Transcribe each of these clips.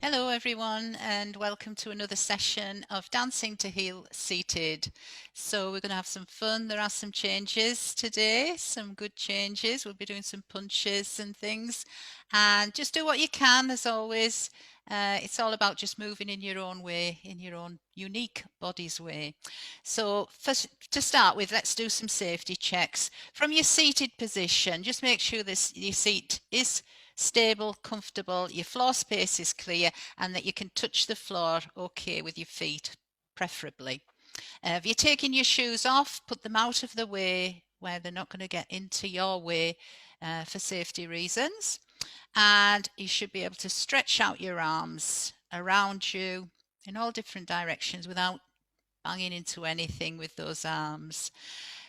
Hello everyone and welcome to another session of Dancing to Heal Seated. So we're going to have some fun. There are some changes today, some good changes. We'll be doing some punches and things, and just do what you can as always. It's all about just moving in your own way, in your own unique body's way. So first, to start with, let's do some safety checks. From your seated position, just make sure your seat is stable, comfortable, your floor space is clear, and that you can touch the floor okay with your feet, preferably. If you're taking your shoes off, put them out of the way where they're not going to get into your way for safety reasons. And you should be able to stretch out your arms around you in all different directions without banging into anything with those arms.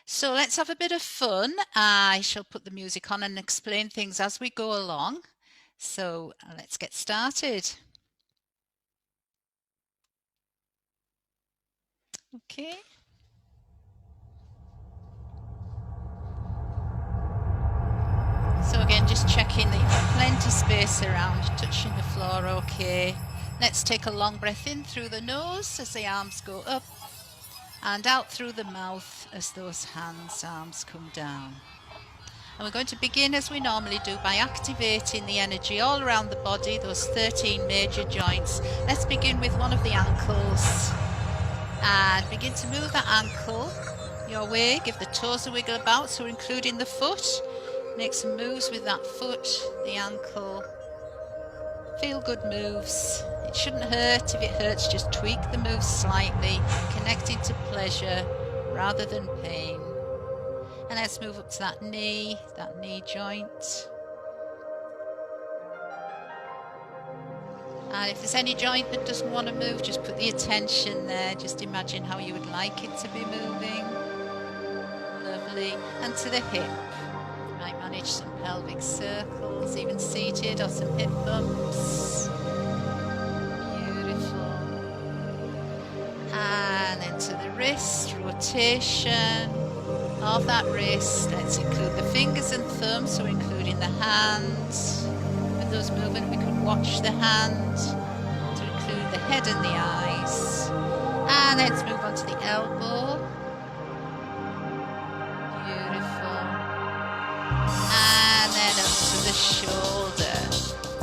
So let's have a bit of fun. I shall put the music on and explain things as we go along. So let's get started. Okay. So again, just checking that you've got plenty of space around, touching the floor okay. Let's take a long breath in through the nose as the arms go up, and out through the mouth as those arms come down. And we're going to begin as we normally do by activating the energy all around the body, those 13 major joints. Let's begin with one of the ankles and begin to move that ankle your way. Give the toes a wiggle about, so we're including the foot. Make some moves with that foot, the ankle. Feel good moves. It shouldn't hurt. If it hurts, just tweak the moves slightly, connecting to pleasure rather than pain. And let's move up to that knee joint. And if there's any joint that doesn't want to move, just put the attention there. Just imagine how you would like it to be moving. Lovely. And to the hip. You might manage some pelvic circles, even seated, or some hip bumps. Beautiful. And then to the wrist, rotation of that wrist. Let's include the fingers and thumbs, so including the hands. With those movements, we could watch the hand to include the head and the eyes. And let's move on to the elbow. Beautiful. And then up to the shoulder.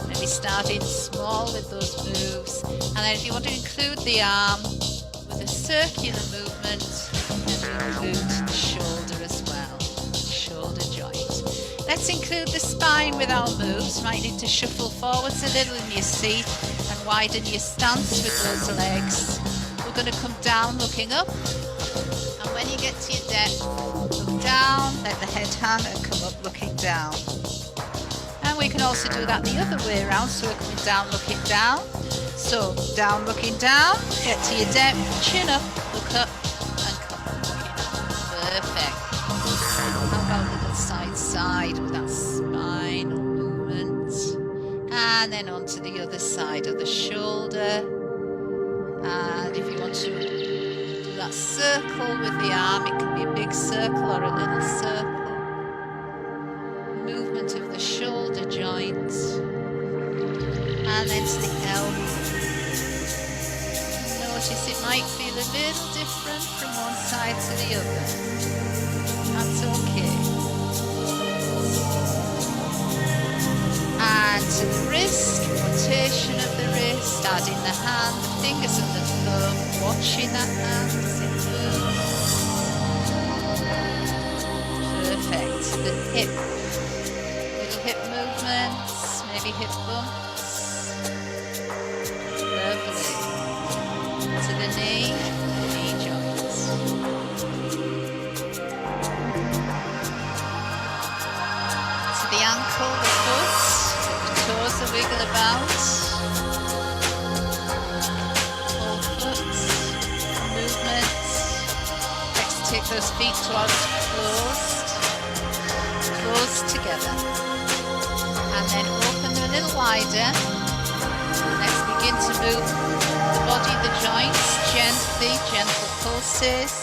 Maybe starting small with those moves. And then if you want to include the arm with a circular movement, then include the shoulder as well. Shoulder joint. Let's include the spine with our moves. You might need to shuffle forwards a little in your seat and widen your stance with those legs. We're going to come down looking up, and when you get to your depth, look down, let the head hang and come up looking down. And we can also do that the other way around, so we're coming down looking down. So down looking down, get to your depth, chin up, look up and come up looking up. Perfect. How about a little side with that spinal movement, and then onto the other side of the shoulder. And if you want to do that circle with the arm, it can be a big circle or a little circle. Movement of the shoulder joint, and then to the elbow. Notice it might feel a little different from one side to the other. That's okay. And to the wrist, rotation of the wrist, adding the hand, the fingers and the thumb, watching that hand as it moves. Perfect. The hip, little hip movements, maybe hip bumps. Lovely. To the knee joints. To the ankle, the foot. Toes a wiggle about. Whole foot movements. Let's take those feet towards closed together, and then open them a little wider. Let's begin to move the body, the joints, gently, gentle pulses.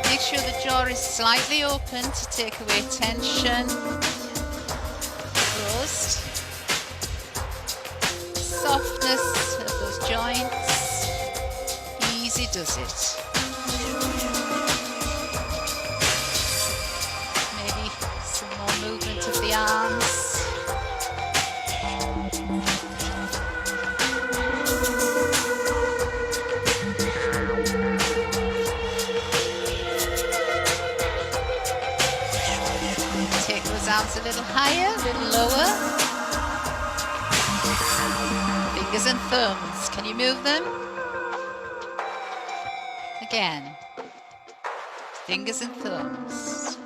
Make sure the jaw is slightly open to take away tension. Closed. softness of those joints. Easy does it. Maybe some more movement of the arms. Take those arms a little higher, a little lower. Fingers and thumbs. Can you move them? Again. Fingers and thumbs.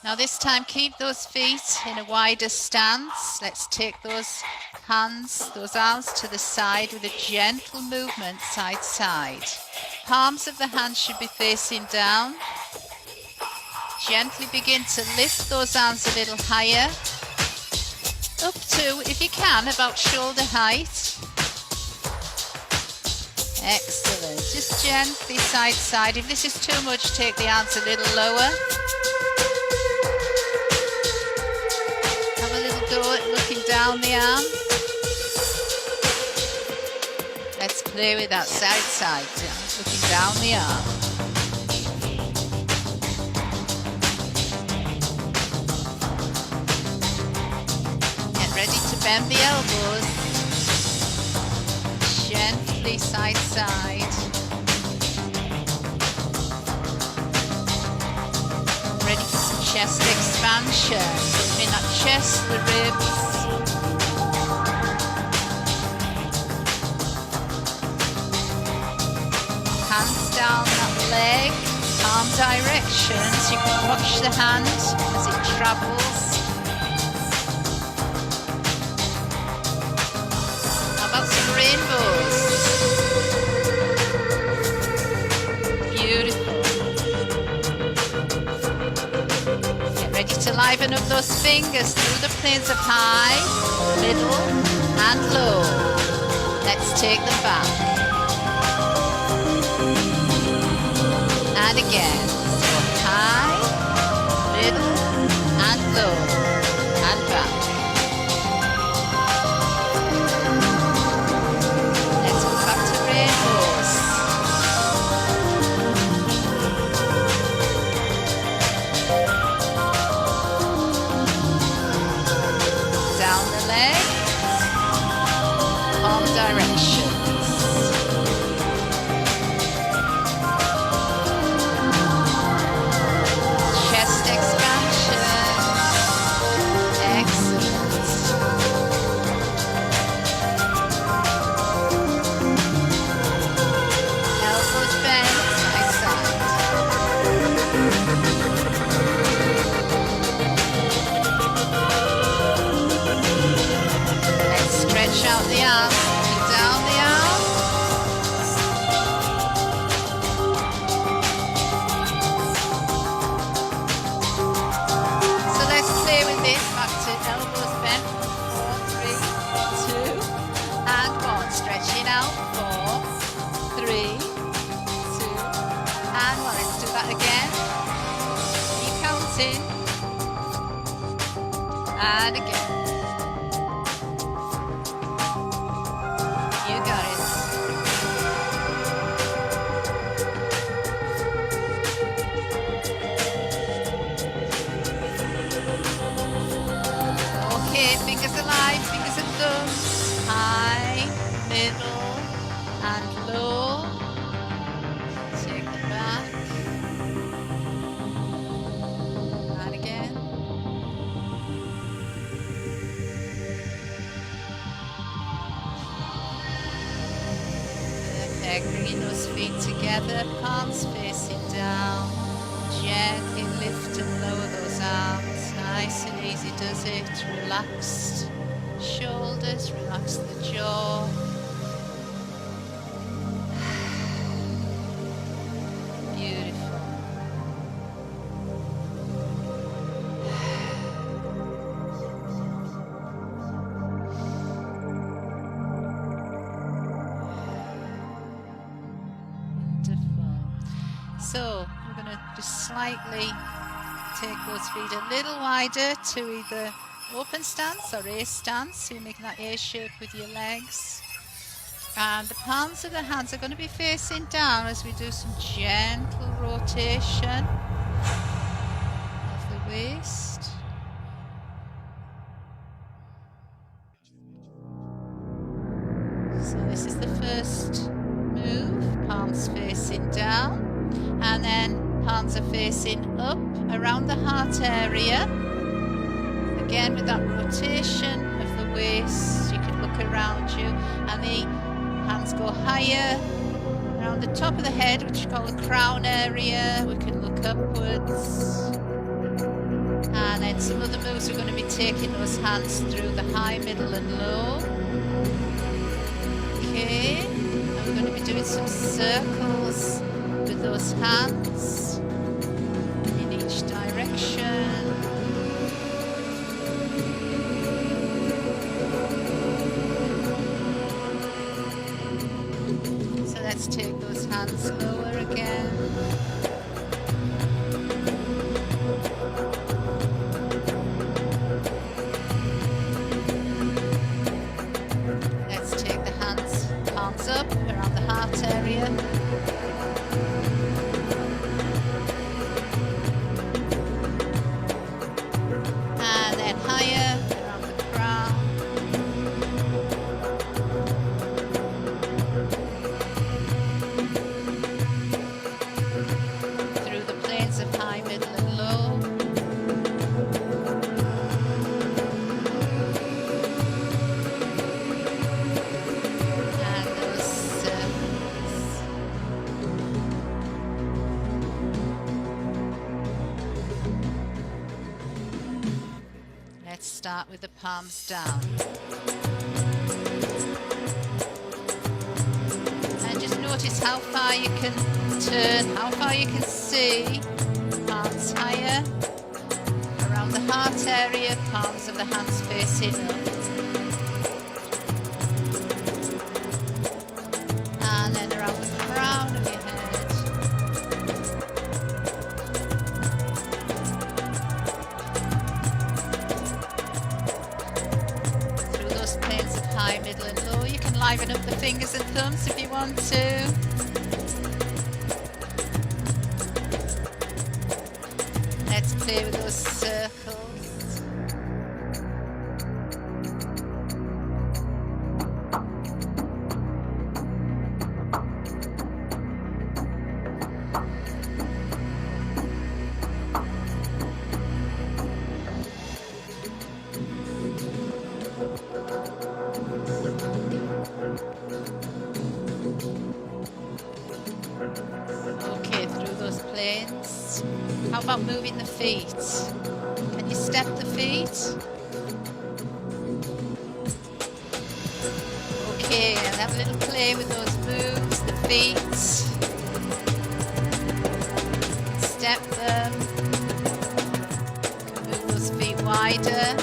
Now this time keep those feet in a wider stance. Let's take those hands, those arms to the side with a gentle movement side side. Palms of the hands should be facing down. Gently begin to lift those arms a little higher. Up to, if you can, about shoulder height. Excellent. Just gently side side. If this is too much, take the arms a little lower. Have a little go at looking down the arm. Let's play with that side side, looking down the arm. Get ready to bend the elbows. Gently side side. Ready for some chest expansion. Building that chest, the ribs. Hands down that leg, palm directions. You can watch the hand as it travels. How about some rainbows? Beautiful. Get ready to liven up those fingers through the planes of high, middle, and low. Let's take them back. And again, so high, middle, and low, and back. Let's go back to rainbows. Down the legs, palm directions. Out the arms, down the arm. So let's play with this. Back to elbows bent. 4, 3, 2, and 1. Stretching out. 4, 3, 2, and 1. Let's do that again. Keep counting. And again. Fingers alive, fingers and thumbs, high, middle, and low. Take them back. And again. Perfect. Bringing those feet together, palms facing down. Gently lift and lower those arms. Nice and easy does it. Relaxed shoulders, relax the jaw. Beautiful. So we're going to just slightly take those feet a little wider to either open stance or A stance. So you're making that A shape with your legs. And the palms of the hands are going to be facing down as we do some gentle rotation of the waist. So this is the first move, palms facing down, and then palms are facing up around the heart area. Again with that rotation of the waist, you can look around you, and the hands go higher around the top of the head, which we call the crown area. We can look upwards. And then some other moves, we're going to be taking those hands through the high, middle and low. Okay, and we're going to be doing some circles with those hands in each direction. So let's take those hands lower again. Up around the heart area. And then higher around the crown. Through the planes of high, middle and low. Start with the palms down. And just notice how far you can turn, how far you can see. Palms higher, around the heart area, palms of the hands facing up. And then around the crown of your head. High, middle and low. You can liven up the fingers and thumbs if you want to. Let's play with those circles. Okay, through those planes. How about moving the feet? Can you step the feet? Okay, and have a little play with those moves, the feet. Step them. Move those feet wider.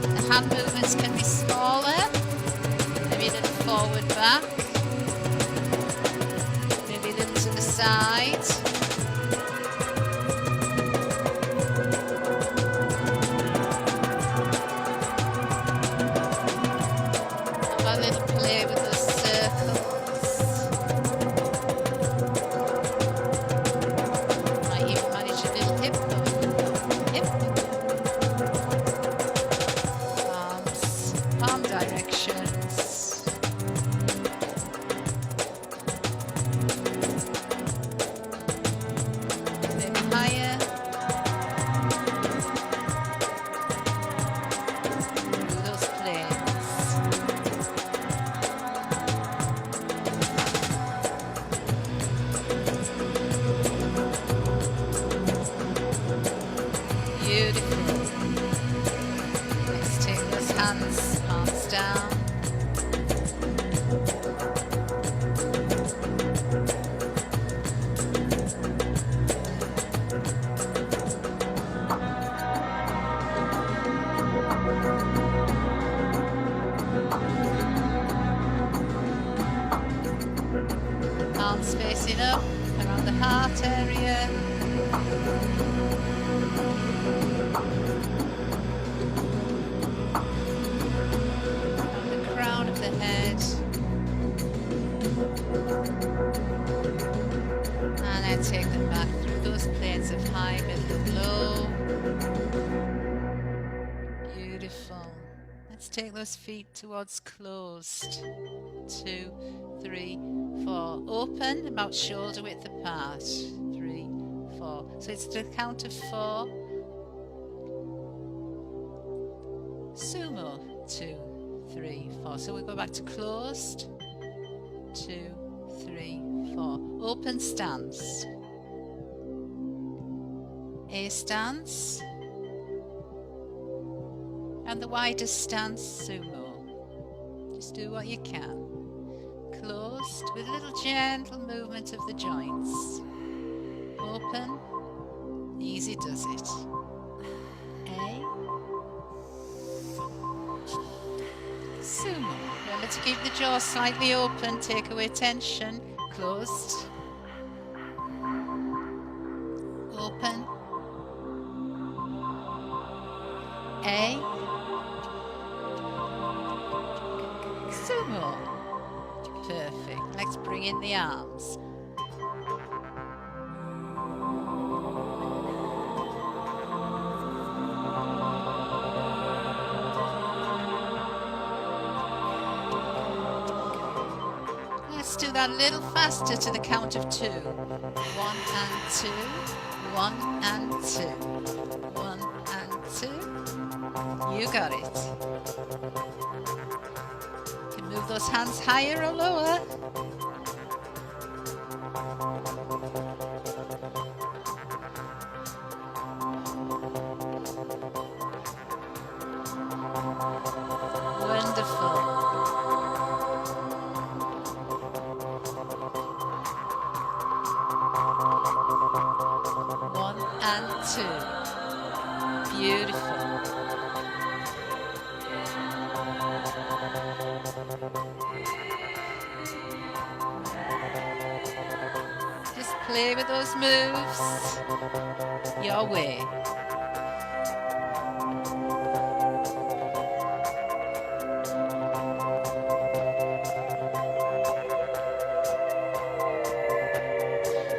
The hand movements can be smaller. Maybe a little forward, back. Side. Have a little play with those circles. Might even manage a little hip though. Hip. Palms, palm directions. heart area. Around the crown of the head. And I take them back through those planes of high, middle and low. Beautiful. Let's take those feet towards closed. 2, 3, 4. Open, about shoulder width apart. 3, 4. So it's the count of 4. Sumo. 2, 3, 4. So we go back to closed. 2, 3, 4. Open stance. A stance. And the widest stance, sumo. Just do what you can. Closed with a little gentle movement of the joints. Open. Easy does it. A. Sumo. Remember to keep the jaw slightly open, take away tension. Closed. Open. A. Sumo. Perfect. Let's bring in the arms. Let's do that a little faster to the count of 2. 1 and 2. 1 and 2. 1 and 2. You got it. You can move those hands higher or lower. Wonderful. And 2. Beautiful. Just play with those moves your way.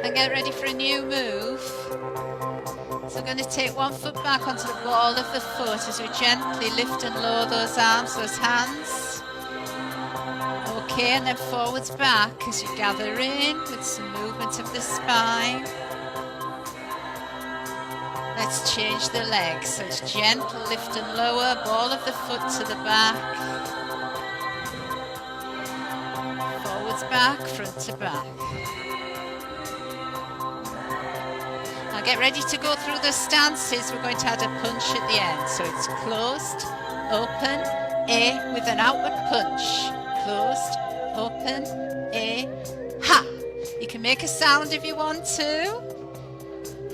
And get ready for a new move. So we're going to take one foot back onto the ball of the foot as we gently lift and lower those arms, those hands. Okay, and then forwards back as you gather in with some movement of the spine. Let's change the legs. So it's gentle lift and lower, ball of the foot to the back. Forwards back, front to back. Get ready to go through the stances. We're going to add a punch at the end. So it's closed, open, A with an outward punch. Closed, open, A, ha. You can make a sound if you want to.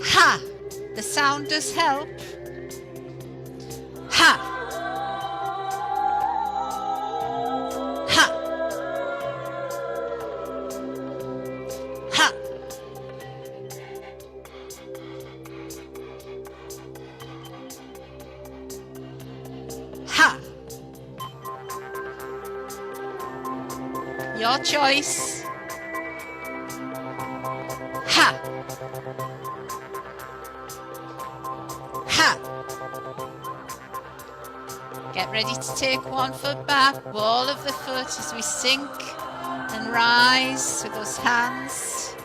Ha. The sound does help. Ha. Ha. Ha. Ha. Your choice. Ha. Ha. Get ready to take one foot back, ball of the foot as we sink and rise with those hands,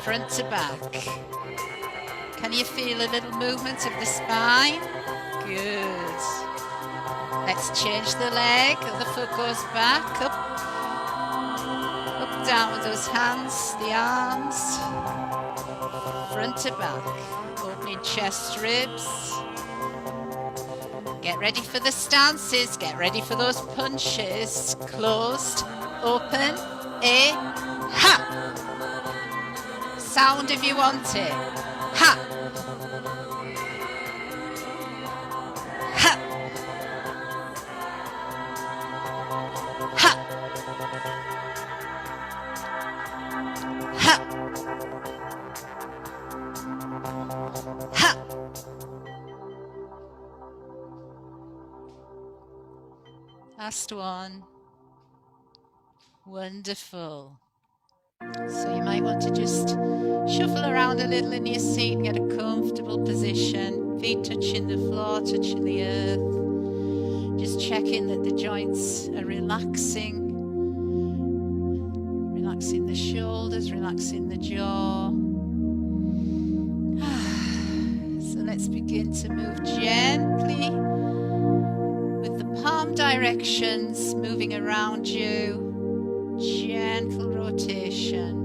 front to back. Can you feel a little movement of the spine? Good. Let's change the leg. The foot goes back, up, down with those hands, the arms, front to back. Opening chest, ribs. Get ready for the stances. Get ready for those punches. Closed, open, A, ha. Sound if you want it. Ha. Ha. Ha. Ha. last one. Wonderful. So you might want to just shuffle around a little in your seat and get a comfortable position. Feet touching the floor, touching the earth. Just checking that the joints are relaxing. Relaxing the shoulders, relaxing the jaw. So let's begin to move gently with the palm directions moving around you. Gentle rotation.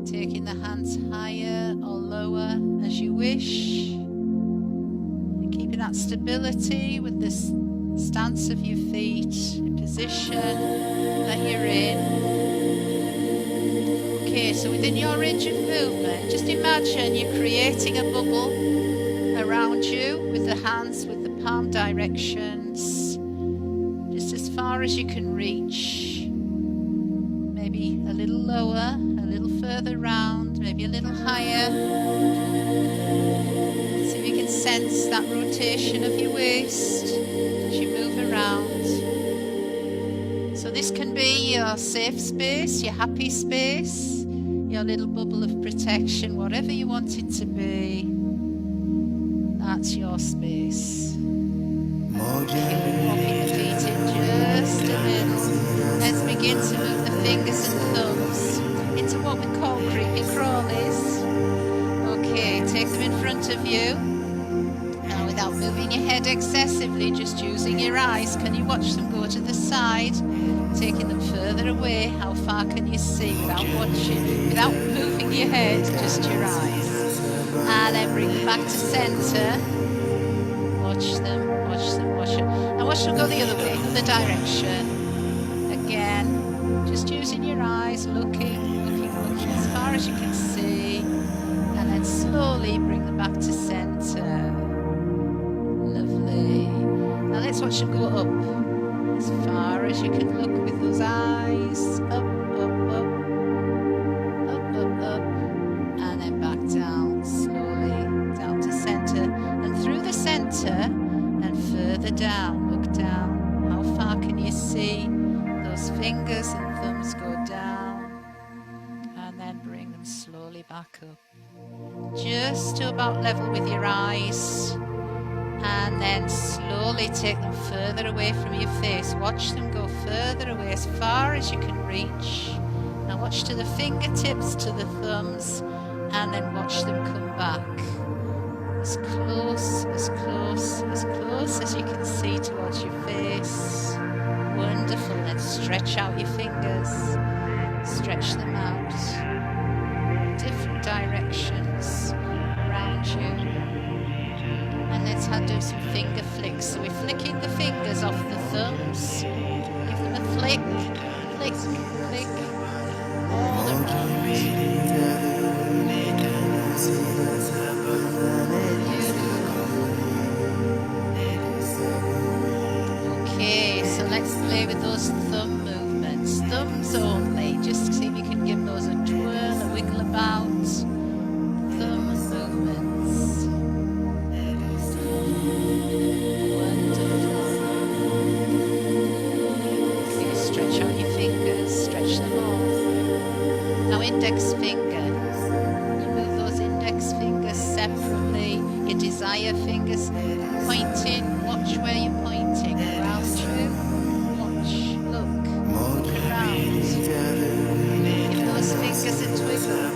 Taking the hands higher or lower as you wish. And keeping that stability with the stance of your feet, the position that you're in. Okay, so within your range of movement, just imagine you're creating a bubble around you with the hands, with the palm directions. Just as far as you can reach, maybe a little lower, a little further round, maybe a little higher. See if you can sense that rotation of your waist as you move around. So this can be your safe space, your happy space, your little bubble of protection, whatever you want it to be. That's your space. Okay, walking the feet in just a little. Let's begin to move the fingers and thumbs into what we call creepy crawlies. Okay, take them in front of you. Now without moving your head excessively, just using your eyes, can you watch them go to the side? Taking them further away, how far can you see without watching, without moving your head, just your eyes. And then bring them back to center. Watch them, watch them, watch them. Now watch them go the other way, other direction. Again, just using your eyes, looking as far as you can see. And then slowly bring them back to center. Lovely. Now let's watch them go up. As far as you can look with those eyes. Up, up, up. Up, up, up. And then back down, slowly down to center. And through the center and further down. Look down. How far can you see? Those fingers and thumbs go down. And then bring them slowly back up. Just to about level with your eyes. And then slowly take them further away from your face. Watch them go further away as far as you can reach. Now watch to the fingertips, to the thumbs, and then watch them come back. As close, as close, as close as you can see towards your face. Wonderful. Then stretch out your fingers. Stretch them out. Different directions around you. And let's do some finger flicks. So we're flicking the fingers off the thumbs. Give them a flick, flick, flick, all around. Okay, so let's play with those thumb movements. Thumbs only. Just see if you can give those a twirl, a wiggle about. Thumb movements. Index finger. You move those index fingers separately. Your desire fingers pointing. Watch where you're pointing. Around you. Watch. Look around. Give those fingers a twiddle.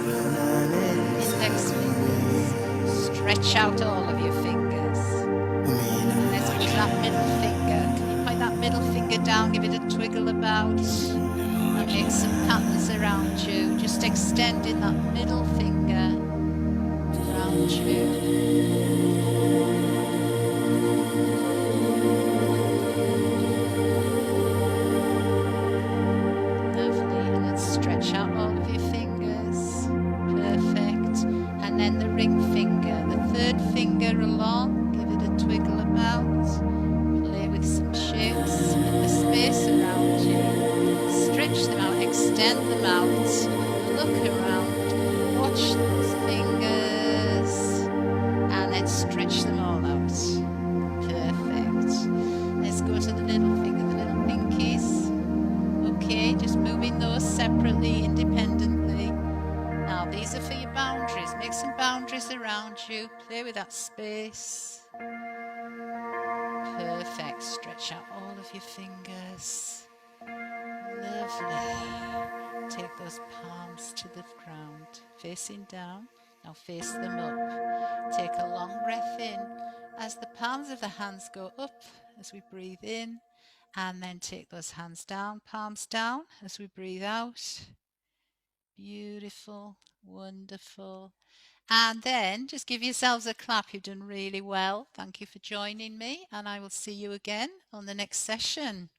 Index fingers. Stretch out all of your fingers. Let's put that middle finger. Can you point that middle finger down? Give it a twiggle about. Make some patterns around you, just extending that middle finger around you. Lovely, and let's stretch out all of your fingers. Perfect. And then the ring finger, the third finger along, give it a twiggle about. Play with some shapes in the space around you. Stretch them out, extend them out, look around, watch those fingers, and then These are for your boundaries. Make some boundaries around you. Play with that space. Perfect. Stretch out all of your fingers. Lovely. Take those palms to the ground, facing down. Now face them up. Take a long breath in as the palms of the hands go up as we breathe in, and then take those hands down, palms down as we breathe out. Beautiful, wonderful. And then just give yourselves a clap. You've done really well. Thank you for joining me, and I will see you again on the next session.